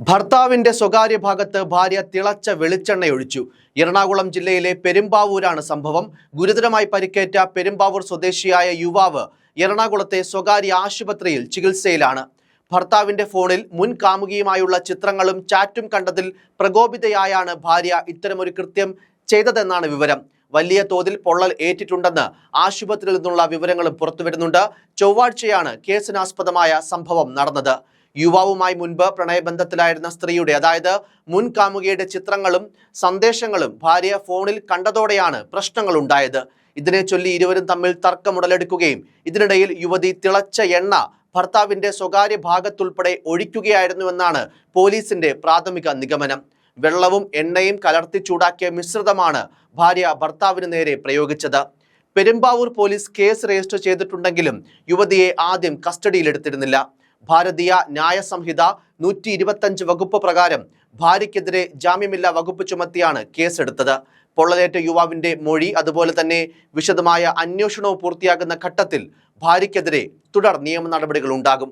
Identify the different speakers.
Speaker 1: ഭർത്താവിന്റെ സ്വകാര്യ ഭാഗത്ത് ഭാര്യ തിളച്ച വെളിച്ചെണ്ണയൊഴിച്ചു. എറണാകുളം ജില്ലയിലെ പെരുമ്പാവൂരാണ് സംഭവം. ഗുരുതരമായി പരിക്കേറ്റ പെരുമ്പാവൂർ സ്വദേശിയായ യുവാവ് എറണാകുളത്തെ സ്വകാര്യ ആശുപത്രിയിൽ ചികിത്സയിലാണ്. ഭർത്താവിന്റെ ഫോണിൽ മുൻ കാമുകിയുമായുള്ള ചിത്രങ്ങളും ചാറ്റും കണ്ടതിൽ പ്രകോപിതയായാണ് ഭാര്യ ഇത്തരമൊരു കൃത്യം ചെയ്തതെന്നാണ് വിവരം. വലിയ തോതിൽ പൊള്ളൽ ഏറ്റിട്ടുണ്ടെന്ന് ആശുപത്രിയിൽ നിന്നുള്ള വിവരങ്ങളും പുറത്തുവരുന്നുണ്ട്. ചൊവ്വാഴ്ചയാണ് കേസിനാസ്പദമായ സംഭവം നടന്നത്. യുവാവുമായി മുൻപ് പ്രണയബന്ധത്തിലായിരുന്ന സ്ത്രീയുടെ, അതായത് മുൻ കാമുകിയുടെ ചിത്രങ്ങളും സന്ദേശങ്ങളും ഭാര്യ ഫോണിൽ കണ്ടതോടെയാണ് പ്രശ്നങ്ങൾ ഉണ്ടായത്. ഇതിനെ ചൊല്ലി ഇരുവരും തമ്മിൽ തർക്കമുടലെടുക്കുകയും ഇതിനിടയിൽ യുവതി തിളച്ച എണ്ണ ഭർത്താവിന്റെ സ്വകാര്യ ഭാഗത്തുൾപ്പെടെ ഒഴിക്കുകയായിരുന്നുവെന്നാണ് പോലീസിന്റെ പ്രാഥമിക നിഗമനം. വെള്ളവും എണ്ണയും കലർത്തി ചൂടാക്കിയ മിശ്രിതമാണ് ഭാര്യ ഭർത്താവിന് നേരെ പ്രയോഗിച്ചത്. പെരുമ്പാവൂർ പോലീസ് കേസ് രജിസ്റ്റർ ചെയ്തിട്ടുണ്ടെങ്കിലും യുവതിയെ ആദ്യം കസ്റ്റഡിയിലെടുത്തിരുന്നില്ല. ഭാരതീയ ന്യായ സംഹിത 125 വകുപ്പ് പ്രകാരം ഭാര്യയ്ക്കെതിരെ ജാമ്യമില്ലാ വകുപ്പ് ചുമത്തിയാണ് കേസെടുത്തത്. പൊള്ളലേറ്റ യുവാവിന്റെ മൊഴി, അതുപോലെ തന്നെ വിശദമായ അന്വേഷണവും പൂർത്തിയാകുന്ന ഘട്ടത്തിൽ ഭാര്യയ്ക്കെതിരെ തുടർ നിയമ നടപടികൾ ഉണ്ടാകും.